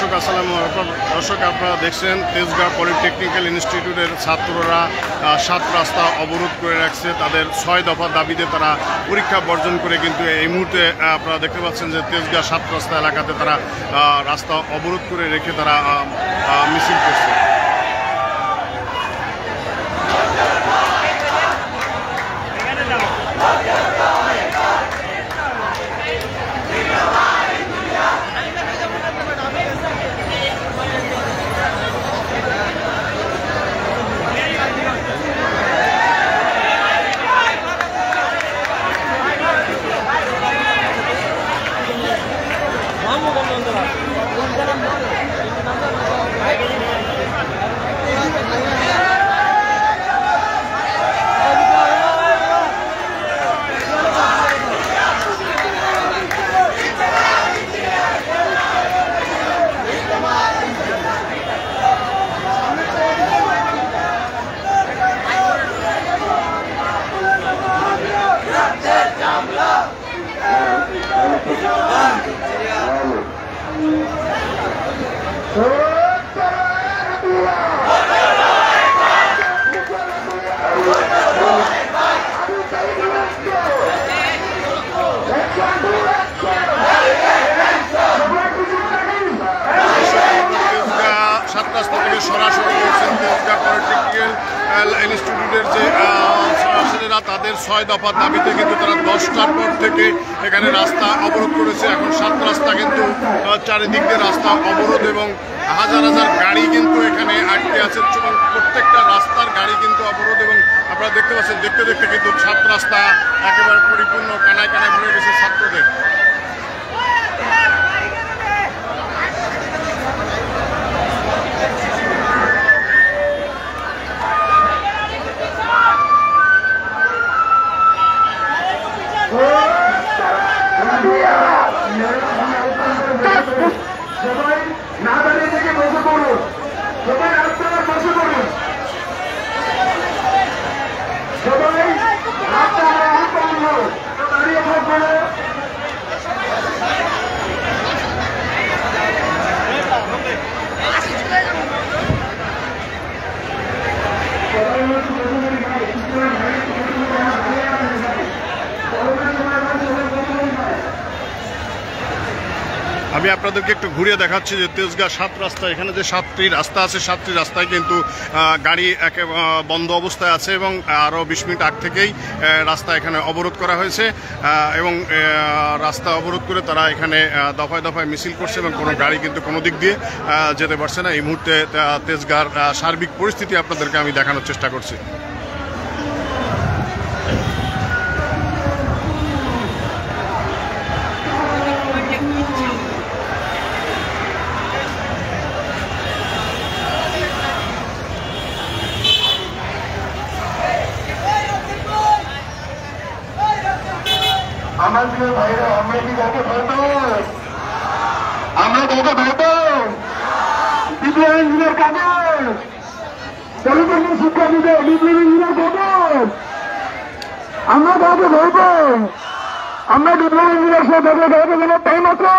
দর্শক আসসালামু আলাইকুম। দর্শক আপনারা দেখছেন তেজগাঁও পলিটেকনিক্যাল ইনস্টিটিউটের ছাত্ররা 7 রাস্তা অবরোধ করে রাখছে। তাদের 6 দফা দাবিতে তারা পরীক্ষা বর্জন করে কিন্তু এই মুহূর্তে আপনারা দেখতে পাচ্ছেন যে তেজগাঁও 7 রাস্তা এলাকাতে তারা রাস্তা অবরোধ করে রেখে তারা মিছিল করছে। সরাসরি করছেন তেজগাঁও পলিটেকনিক্যাল ইনস্টিটিউটের যে ছাত্রছাত্রীরা তাদের 6 দফা দাবিতে কিন্তু তারা 10টার পর থেকে এখানে রাস্তা অবরোধ করেছে। এখন 7 রাস্তা কিন্তু চারিদিক দিয়ে রাস্তা অবরোধ এবং হাজার হাজার গাড়ি কিন্তু এখানে আটকে আছে। প্রত্যেকটা রাস্তার গাড়ি কিন্তু অবরোধ এবং আপনারা দেখতে পাচ্ছেন দেখতে দেখতে কিন্তু 7 রাস্তা একেবারে পরিপূর্ণ কানায় কানায় ভরে গেছে ছাত্রদের। সবাই না দাঁড়িয়ে থেকে বসে পড়ুন, সবাই রাস্তায় বসে পড়ুন, সবাই রাস্তায় দাঁড়িয়ে থাকবে। আমি আপনাদেরকে একটু ঘুরিয়ে দেখাচ্ছি যে তেজগাঁও 7 রাস্তা, এখানে যে 7টি রাস্তা আছে 7টি রাস্তায় কিন্তু গাড়ি বন্ধ অবস্থায় আছে এবং আরও 20 মিনিট আগ থেকেই রাস্তা এখানে অবরোধ করা হয়েছে এবং রাস্তা অবরোধ করে তারা এখানে দফায় দফায় মিছিল করছে এবং কোনো গাড়ি কিন্তু কোনো দিক দিয়ে যেতে পারছে না। এই মুহূর্তে তেজগাঁওর সার্বিক পরিস্থিতি আপনাদেরকে আমি দেখানোর চেষ্টা করছি। আমাদের ভাইরা আমরা কি যাকে ভরবো, আমরা যাকে ভরবো বিপ্লব ইঞ্জিনিয়ার কাগজ, পলিটেকনিক শিক্ষার্থীদের বিপ্লব ইঞ্জিনিয়ার কাগজ, আমরা যাকে ভরবো, আমরা বিপ্লব ইঞ্জিনিয়ার সাথে দেখলে গাড়ি কোনো টাইম আছে।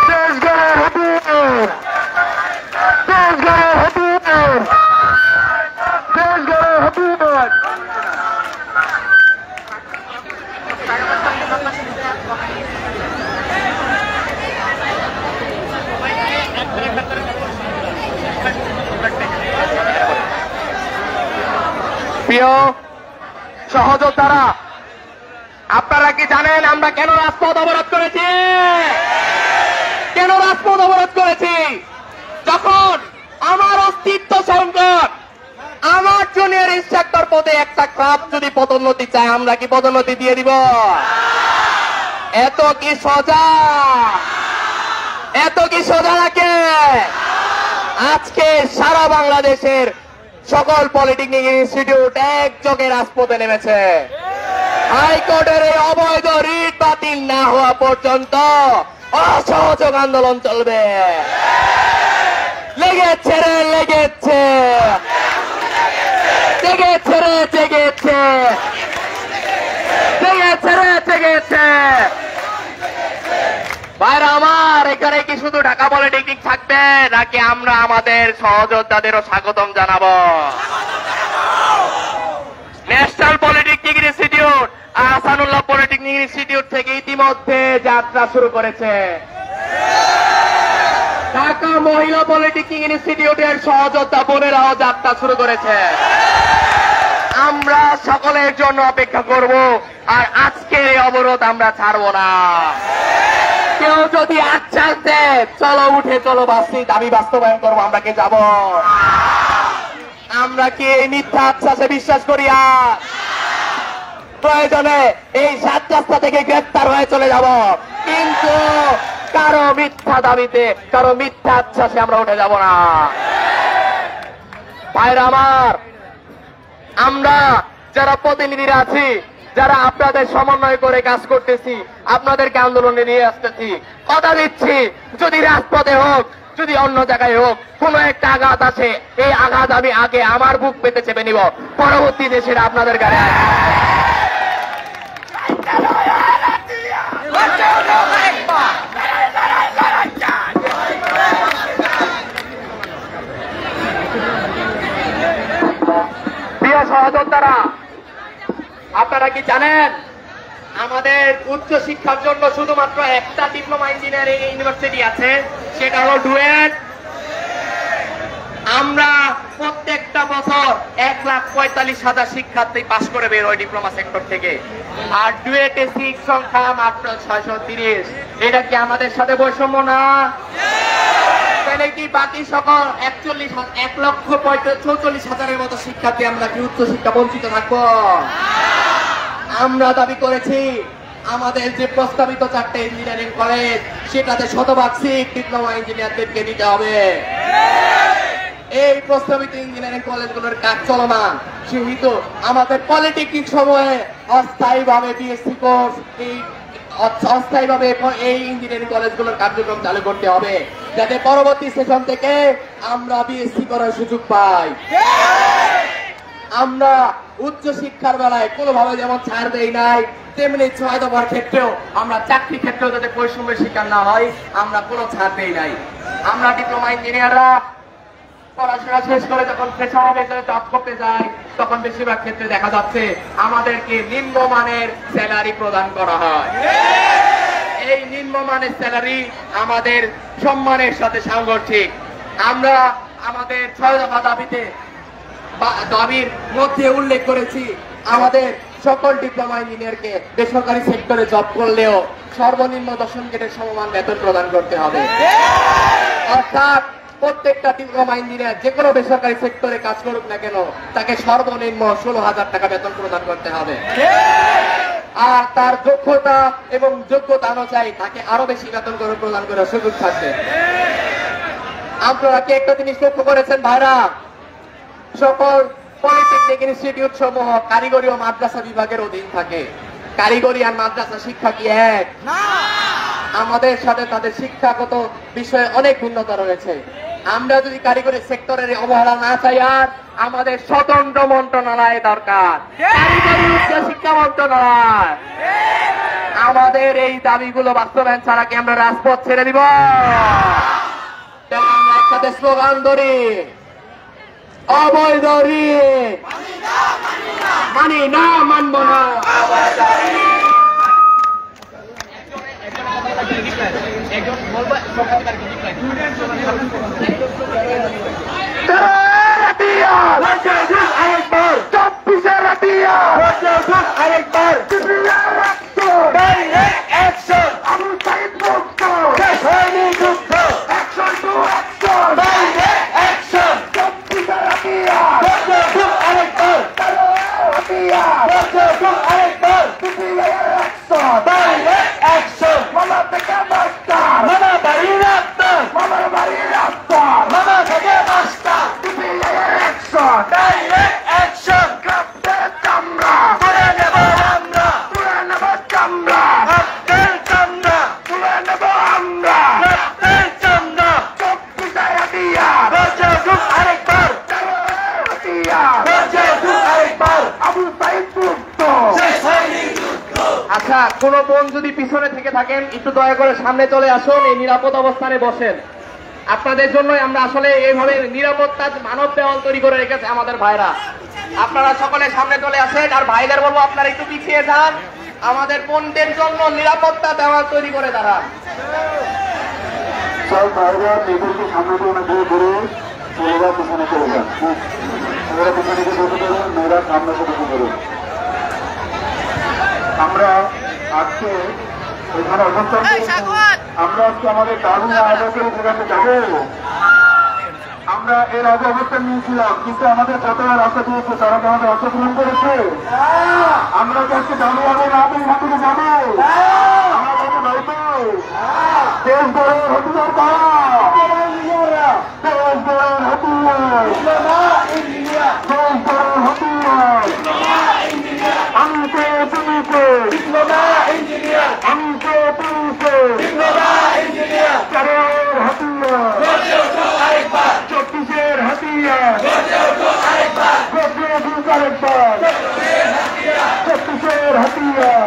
তেজগাঁও হাতিয়ার, তেজগাঁও হাতিয়ার, তেজগাঁও হাতিয়ার। প্রিয় সহযোদ্ধারা, আপনারা কি জানেন আমরা কেন রাজপথ অবরোধ করেছি? কেন রাজপথ অবরোধ করেছি? যখন আমার অস্তিত্ব সংকট, আমার জুনিয়র ইন্সট্রাক্টর পদে একটা ক্লাব যদি পদোন্নতি চায়, আমরা কি পদোন্নতি দিয়ে দিব? এত কি সোজা? এত কি সোজা লাগে? আজকে সারা বাংলাদেশের সকল পলিটেকনিক ইনস্টিটিউট একযোগে রাজপথে নেমেছে। হাইকোর্টের এই অবৈধ রিট বাতিল না হওয়া পর্যন্ত অসহযোগ আন্দোলন চলবে। লেগেছে রে লেগেছে, জেগেছে রে জেগেছে, জেগেছে রে জেগেছে। ভাইরা আমার, এখানে কি শুধু ঢাকা পলিটেকনিক থাকবে নাকি আমরা আমাদের সহযোদ্ধাদেরও স্বাগতম জানাবো? National polytechnic institute, Ahsanullah polytechnic institute থেকে ইতিমধ্যে যাত্রা শুরু করেছে। ঢাকা মহিলা পলিটেকনিক ইনস্টিটিউটের সহযোদ্ধা বোনেরাও যাত্রা শুরু করেছে। আমরা সকলের জন্য অপেক্ষা করব, আর আজকের এই অবরোধ আমরা ছাড়বো না। কেউ যদি আশ্বাস দেয় চলো উঠে চলো বাসি দাবি বাস্তবায়ন করবো, আমরা কি যাব? আমরা কি এই মিথ্যা আশ্বাসে বিশ্বাস করি? আর প্রয়োজনে এই 7 রাস্তা থেকে গ্রেফতার হয়ে চলে যাব, কিন্তু কারো মিথ্যা দাবিতে, কারো মিথ্যা আশ্বাসে আমরা উঠে যাব না। ভাইরা আমার, আমরা যারা প্রতিনিধিরা আছি, যারা আপনাদের সমন্বয় করে কাজ করতেছি, আপনাদেরকে আন্দোলনে নিয়ে আসতেছি, কথা দিচ্ছি যদি রাজপথে হোক, যদি অন্য জায়গায় হোক, কোন একটা আঘাত আছে, এই আঘাত আমি আগে আমার বুক পেতে চেপে নিব, পরবর্তী দেশের আপনাদের গাড়ি। প্রিয় সহযোদ্ধারা, আপনারা কি জানেন আমাদের উচ্চ শিক্ষার জন্য শুধুমাত্র একটা ডিপ্লোমা ইঞ্জিনিয়ারিং ইউনিভার্সিটি আছে, সেটা হলো ডুয়েট। আমরা প্রত্যেকটা বছর 1,45,000 শিক্ষার্থী পাশ করে বের হয় ডিপ্লোমা সেক্টর থেকে, আর ডুয়েটে সিট সংখ্যা মাত্র 630। এটা কি আমাদের সাথে বৈষম্য না? তাহলে কি বাকি সকল 1,44,000-এর মতো শিক্ষার্থী আমরা কি উচ্চ শিক্ষা বঞ্চিত থাকবো? আমরা দাবি করেছি আমাদের যে প্রস্তাবিত 4টে ইঞ্জিনিয়ারিং কলেজ, সেটাতে 100% সিট ডিপ্লোমা ইঞ্জিনিয়ারদেরকে দিতে হবে। এই প্রস্তাবিত ইঞ্জিনিয়ারিং কলেজগুলোর কাজ চলমান, সেহেতু আমাদের পলিটেকনিক সময়ে অস্থায়ীভাবে বিএসসি কোর্স, অস্থায়ীভাবে এই ইঞ্জিনিয়ারিং কলেজগুলোর কার্যক্রম চালু করতে হবে, যাতে পরবর্তী সেশন থেকে আমরা বিএসসি করার সুযোগ পাই। আমরা উচ্চ শিক্ষার বেলায় কোনোভাবে যেমন ছাড় দেই নাই, তেমনি 6 দফার ক্ষেত্রেও আমরা চাকরি ক্ষেত্রেও যাতে বৈষম্যের শিকার না হয়, আমরা কোনো ছাড় দেই নাই। আমরা ডিপ্লোমা ইঞ্জিনিয়াররা পড়াশোনা শেষ করে যখন ফ্রেশার বেতনে জব করতে যায়, তখন বেশিরভাগ ক্ষেত্রে দেখা যাচ্ছে আমাদেরকে নিম্নমানের স্যালারি প্রদান করা হয়। এই নিম্নমানের স্যালারি আমাদের সম্মানের সাথে সাংঘর্ষিক। আমরা আমাদের 6 দফা দাবির মধ্যে উল্লেখ করেছি আমাদের সকল ডিপ্লোমা ইঞ্জিনিয়ারকে বেসরকারি সেক্টরে জব করলেও সর্বনিম্ন 10 গ্রেডের সমমান বেতন প্রদান করতে হবে। অর্থাৎ প্রত্যেকটা ডিপ্লোমা ইঞ্জিনিয়ার যে কোনো বেসরকারি সেক্টরে কাজ করুক না কেন, তাকে সর্বনিম্ন 16,000 টাকা বেতন প্রদান করতে হবে। আর তার দক্ষতা এবং যোগ্যতা অনুযায়ী তাকে আরো বেশি বেতন প্রদান করার সুযোগ থাকবে। আপনারা কি একটা জিনিস লক্ষ্য করেছেন ভাইরা, সকল পলিটেকনিক ইনস্টিটিউট সমূহ কারিগরি ও মাদ্রাসা বিভাগের অধীন থাকে। কারিগরি আর মাদ্রাসা শিক্ষা কি এক? আমাদের সাথে তাদের শিক্ষাগত বিষয়ে অনেক ভিন্নতা রয়েছে। আমরা যদি কারিগরি সেক্টরের অবহেলা না চাই, আর আমাদের স্বতন্ত্র মন্ত্রণালয় দরকার, কারিগরি উচ্চ শিক্ষা মন্ত্রণালয়। আমাদের এই দাবিগুলো বাস্তবায়ন ছাড়া কি আমরা রাজপথ ছেড়ে দিব? আমরা একসাথে স্লোগান ধরি, অবৈধ ঋণ মানি না, মানব না। Mama, আচ্ছা, কোন বোন যদি পিছনে থেকে থাকেন একটু দয়া করে সামনে চলে আসুন, এই নিরাপদ অবস্থানে বসেন। আপনাদের জন্যই আমরা আসলে এইভাবে নিরাপত্তার মানব দেওয়াল তৈরি করে রেখেছে আমাদের ভাইরা। আপনারা সকলে সামনে চলে আসেন, আর ভাইদের বলবো আপনারা একটু পিছিয়ে যান, আমাদের বোনদের জন্য নিরাপত্তা দেওয়াল তৈরি করে দাঁড়ান। সব ভাইরা মেয়েদেরকে সামনে দিয়ে না ধরে ধরে মেয়েরা পিছনে চলে যান। মেয়েরা পিছনে গিয়ে বসে করুন, মেয়েরা সামনে বসে করুন। আমরা আজকে এখানে অবস্থান আমরা আজকে আমাদের দারুণ আয়োজকের সেখানে যাবো। আমরা এর আগে অবস্থান নিয়েছিলাম, কিন্তু আমাদের যতটা রাস্তা দিয়েছে তারা কি আমাদের অংশগ্রহণ করেছে? আমরা কি আজকে যাবো আগে না পেয়ে এখান থেকে যাবো? আমরা যাবো নয়তো দেশ গড়ের হতিয়ার কারা? দেশ গড়ের হতিয়ার, দেশ গড়ের হতিয়ার। আমি কে তুমি কে? আমি কে তুমি কে? চারের হতিয়ার, 34-এর হাতিয়ার, 34-এর হাতিয়ার,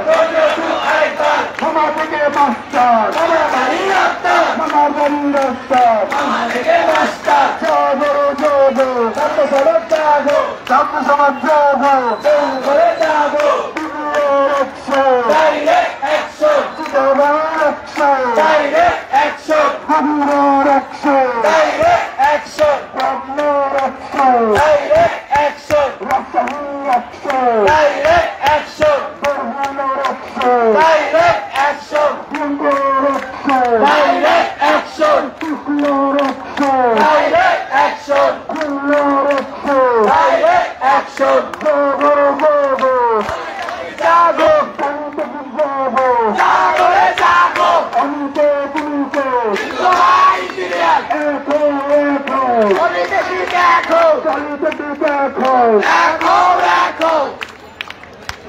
ক্ষমা থেকে মাস্টার, আমার বাড়ির রাস্তা, জাগো জাগো, ছাত্র সমাজ জাগো,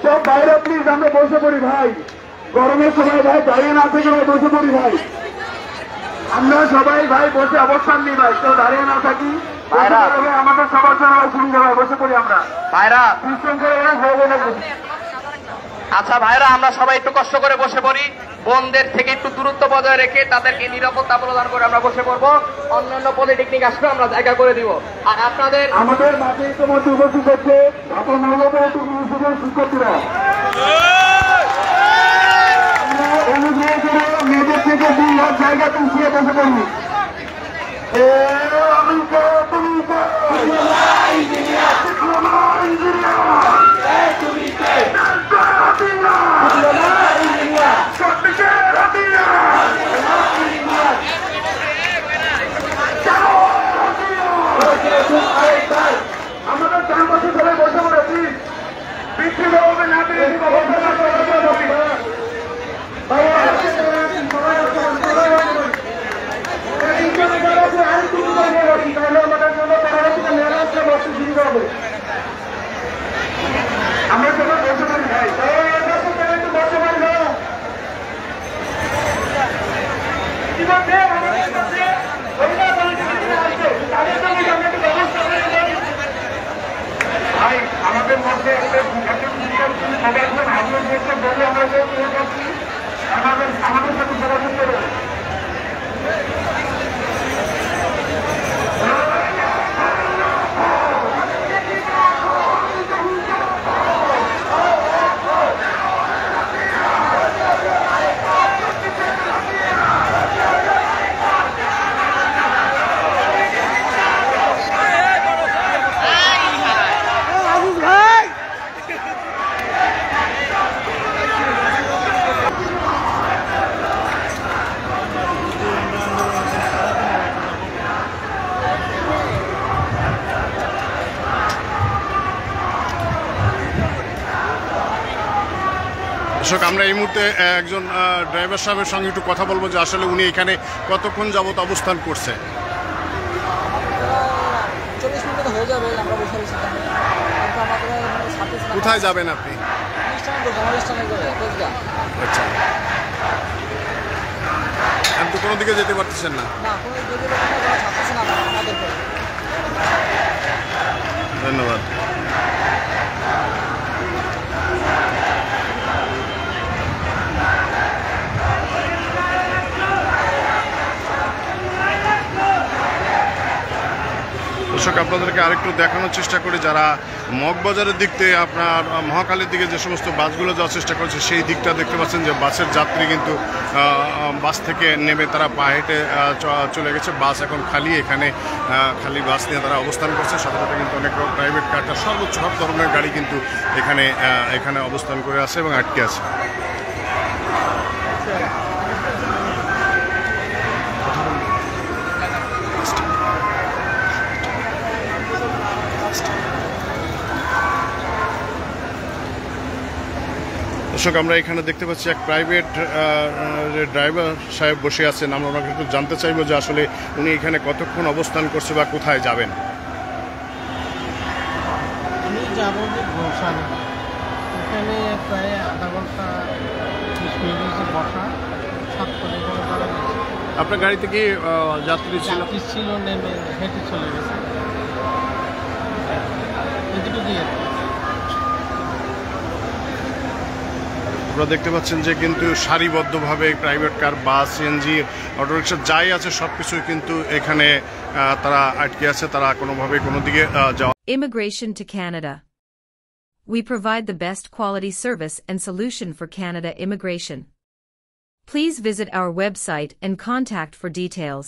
সব ভাইরা প্লিজ আমরা বসে পড়ি ভাই, গরমের সময় ভাই দাঁড়িয়ে না থেকে ভাই বসে পড়ি ভাই। আমরা সবাই ভাই বসে অবস্থান নিই ভাই, কেউ দাঁড়িয়ে না থাকি। আমাদের সবার জন্য সুবিধা ভাই, বসে পড়ি আমরা ভাইরা। বিশৃঙ্খলা। আচ্ছা ভাইরা, আমরা সবাই একটু কষ্ট করে বসে পড়ি, বোনদের থেকে একটু দূরত্ব বজায় রেখে তাদেরকে নিরাপত্তা প্রদান করে আমরা বসে পড়বো। অন্যান্য পলিটেকনিক আসলে আমরা জায়গা করে দিব। আর আপনাদের আমাদের মাঝে ইতিমধ্যে উপস্থিত হচ্ছে ঢাকা মহানগর ইউনিভার্সিটির শিক্ষার্থীরা। আমরা অনুগ্রহ করে মেয়েদের থেকে 2 লাখ জায়গা পিছিয়ে বসে পড়ি। আমি কে তুমি কে? আমাদের চারপাশে সবাই বসে পড়েছি, বিচ্ছিন্ন হবে না পেরে আমরা সবাই বসে পড়ি ভাই, বসে পড়ি না। ইতিমধ্যে আমাদের কাছে ভাই আমাদের মধ্যে আমাদের সাথে যোগাযোগ করে দর্শক, আমরা এই মুহূর্তে একজন ড্রাইভার সাহেবের সঙ্গে একটু কথা বলবো যে আসলে উনি এখানে কতক্ষণ যাবত অবস্থান করছে। 40 মিনিট হয়ে যাবে আমরা বসে আছি এখানে, কিন্তু আমাদের কোথায় যাবেন আপনি? আচ্ছা, আমি তো কোনো দিকে যেতে পারতেছেন না? ধন্যবাদ। আপনাদেরকে আরেকটু দেখানোর চেষ্টা করি, যারা মগবাজারের দিক থেকে আপনার মহাখালীর দিকে যে সমস্ত বাসগুলো যাওয়ার চেষ্টা করছে সেই দিকটা দেখতে পাচ্ছেন যে বাসের যাত্রী কিন্তু বাস থেকে নেমে তারা পা হেঁটে চলে গেছে। বাস এখন খালি, এখানে খালি বাস নিয়ে তারা অবস্থান করছে। সাথে সাথে কিন্তু অনেক প্রাইভেট কারটা সর্বোচ্চ সব ধরনের গাড়ি কিন্তু এখানে অবস্থান করে আছে এবং আটকে আছে। দর্শক, আমরা এখানে দেখতে পাচ্ছি এক প্রাইভেট ড্রাইভার সাহেব বসে আছেন। আমরা ওনাকে একটু জানতে চাইবো যে আসলে উনি এখানে কতক্ষণ অবস্থান করছে বা কোথায় যাবেন। আমি যাব যে ঘোষালে, এখানে প্রায় আধা ঘন্টা 20 মিনিট হচ্ছে বসা, 7 করে তারা গেছে। আপনার গাড়িতে কি যাত্রী ছিল? যাত্রী ছিল, নেমে হেঁটে চলে গেছে। এটুকুই আর কি। আপনারা দেখতে পাচ্ছেন যে কিন্তু সারিবদ্ধভাবে প্রাইভেট কার, বাস, সিএনজি, অটোরিকশা যাই আছে সব কিছুই কিন্তু এখানে তারা আটকে আছে। তারা কোনোভাবে কোনো দিকে যাওয়া। Immigration to Canada. We provide the best quality service and solution for Canada immigration. Please visit our website and contact for details.